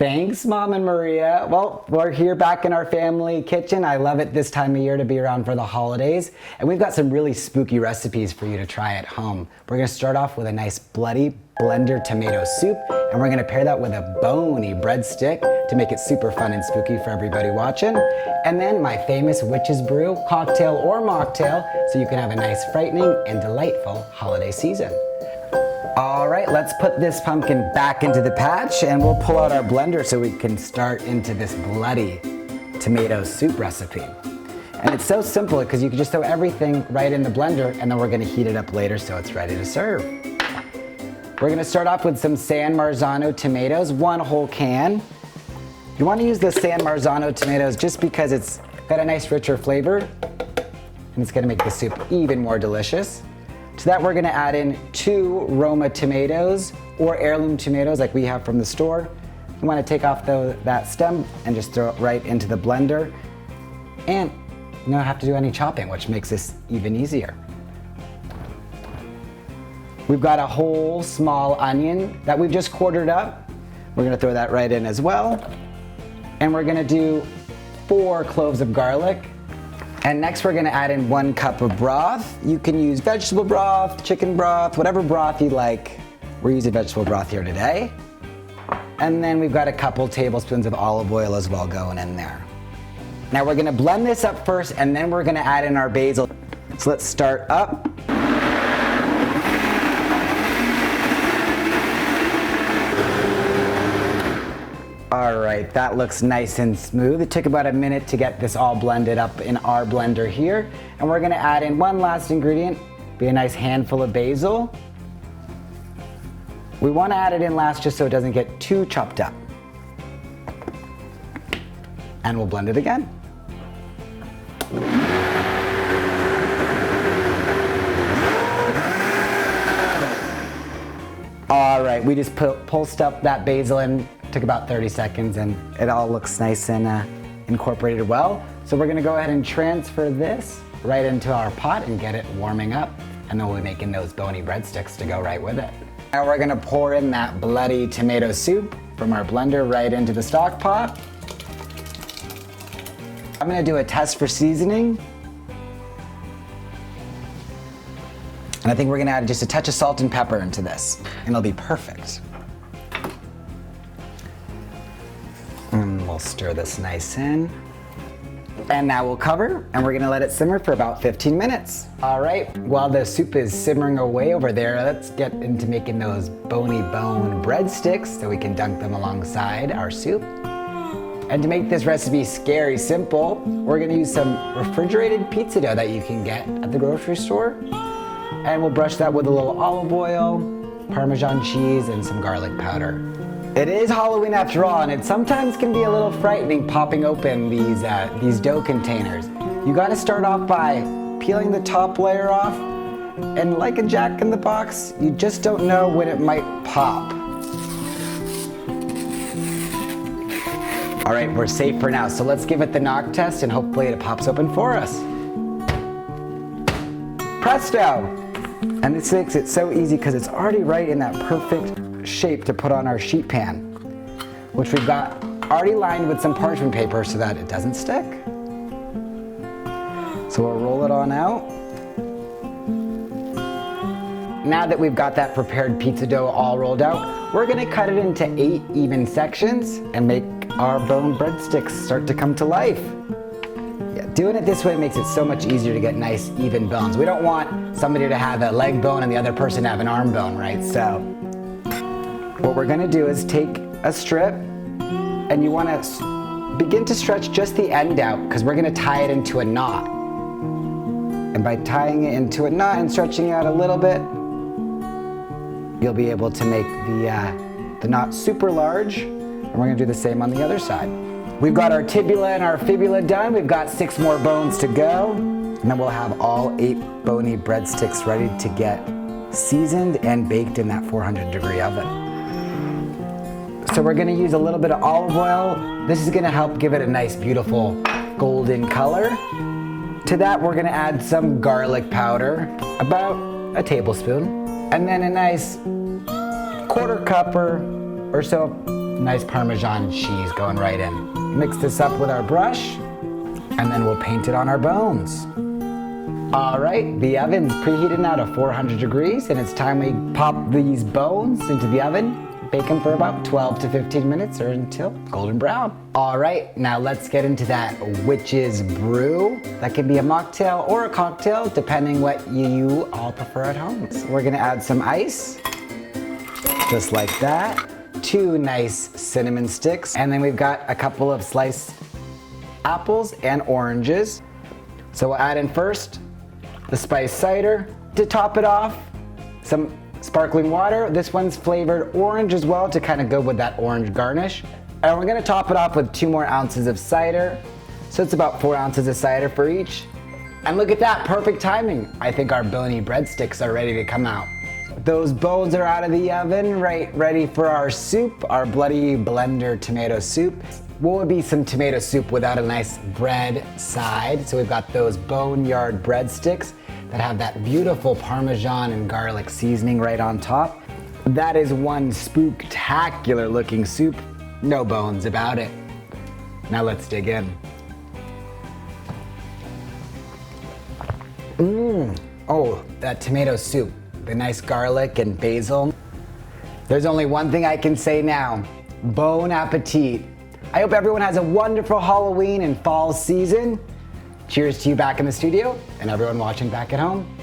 Thanks, Mom and Maria. Well, we're here back in our family kitchen. I love it this time of year to be around for the holidays. And we've got some really spooky recipes for you to try at home. We're gonna start off with a nice bloody blender tomato soup, and we're gonna pair that with a bony breadstick to make it super fun and spooky for everybody watching. And then my famous witch's brew, cocktail or mocktail, so you can have a nice frightening and delightful holiday season. All right, let's put this pumpkin back into the patch and we'll pull out our blender so we can start into this bloody tomato soup recipe. And it's so simple because you can just throw everything right in the blender and then we're gonna heat it up later so it's ready to serve. We're gonna start off with some San Marzano tomatoes, 1 whole can. You wanna use the San Marzano tomatoes just because it's got a nice richer flavor and it's gonna make the soup even more delicious. To that we're gonna add in 2 Roma tomatoes or heirloom tomatoes like we have from the store. You wanna take off that stem and just throw it right into the blender. And you don't have to do any chopping, which makes this even easier. We've got a whole small onion that we've just quartered up. We're gonna throw that right in as well. And we're gonna do 4 cloves of garlic. And next we're gonna add in 1 cup of broth. You can use vegetable broth, chicken broth, whatever broth you like. We're using vegetable broth here today. And then we've got a couple tablespoons of olive oil as well going in there. Now we're gonna blend this up first and then we're gonna add in our basil. So let's start up. All right, that looks nice and smooth. It took about a minute to get this all blended up in our blender here. And we're gonna add in 1 last ingredient, be a nice handful of basil. We wanna add it in last just so it doesn't get too chopped up. And we'll blend it again. All right, we just pulsed up that basil in. Took about 30 seconds and it all looks nice and incorporated well. So we're gonna go ahead and transfer this right into our pot and get it warming up. And then we'll be making those bony breadsticks to go right with it. Now we're gonna pour in that bloody tomato soup from our blender right into the stock pot. I'm gonna do a test for seasoning. And I think we're gonna add just a touch of salt and pepper into this and it'll be perfect. And we'll stir this nice in. And now we'll cover and we're gonna let it simmer for about 15 minutes. All right, while the soup is simmering away over there, let's get into making those bony bone breadsticks so we can dunk them alongside our soup. And to make this recipe scary simple, we're gonna use some refrigerated pizza dough that you can get at the grocery store. And we'll brush that with a little olive oil, Parmesan cheese, and some garlic powder. It is Halloween after all, and it sometimes can be a little frightening popping open these dough containers. You gotta start off by peeling the top layer off, and like a Jack in the Box, you just don't know when it might pop. All right, we're safe for now, so let's give it the knock test and hopefully it pops open for us. Presto! And this makes it so easy because it's already right in that perfect shape to put on our sheet pan, which we've got already lined with some parchment paper so that it doesn't stick. So we'll roll it on out. Now that we've got that prepared pizza dough all rolled out, we're gonna cut it into 8 even sections and make our bone breadsticks start to come to life. Yeah, doing it this way makes it so much easier to get nice even bones. We don't want somebody to have a leg bone and the other person to have an arm bone, right? So what we're gonna do is take a strip and you wanna begin to stretch just the end out because we're gonna tie it into a knot. And by tying it into a knot and stretching it out a little bit, you'll be able to make the knot super large. And we're gonna do the same on the other side. We've got our tibula and our fibula done. We've got 6 more bones to go. And then we'll have all 8 bony breadsticks ready to get seasoned and baked in that 400-degree oven. So we're gonna use a little bit of olive oil. This is gonna help give it a nice, beautiful golden color. To that, we're gonna add some garlic powder, about a tablespoon, and then a nice 1/4 cup or so Nice Parmesan cheese going right in. Mix this up with our brush, and then we'll paint it on our bones. All right, the oven's preheated now to 400 degrees, and it's time we pop these bones into the oven. Bake them for about 12 to 15 minutes or until golden brown. All right, now let's get into that witch's brew. That can be a mocktail or a cocktail, depending what you all prefer at home. So we're gonna add some ice, just like that. 2 nice cinnamon sticks, and then we've got a couple of sliced apples and oranges. So we'll add in first the spiced cider. To top it off, some sparkling water. This one's flavored orange as well to kind of go with that orange garnish. And we're gonna top it off with 2 more ounces of cider. So it's about 4 ounces of cider for each. And look at that, perfect timing. I think our bony breadsticks are ready to come out. Those bones are out of the oven, right, ready for our soup, our bloody blender tomato soup. What would be some tomato soup without a nice bread side? So we've got those boneyard breadsticks that have that beautiful Parmesan and garlic seasoning right on top. That is one spooktacular looking soup. No bones about it. Now let's dig in. Oh, that tomato soup. The nice garlic and basil. There's only one thing I can say now. Bon appetit. I hope everyone has a wonderful Halloween and fall season. Cheers to you back in the studio and everyone watching back at home.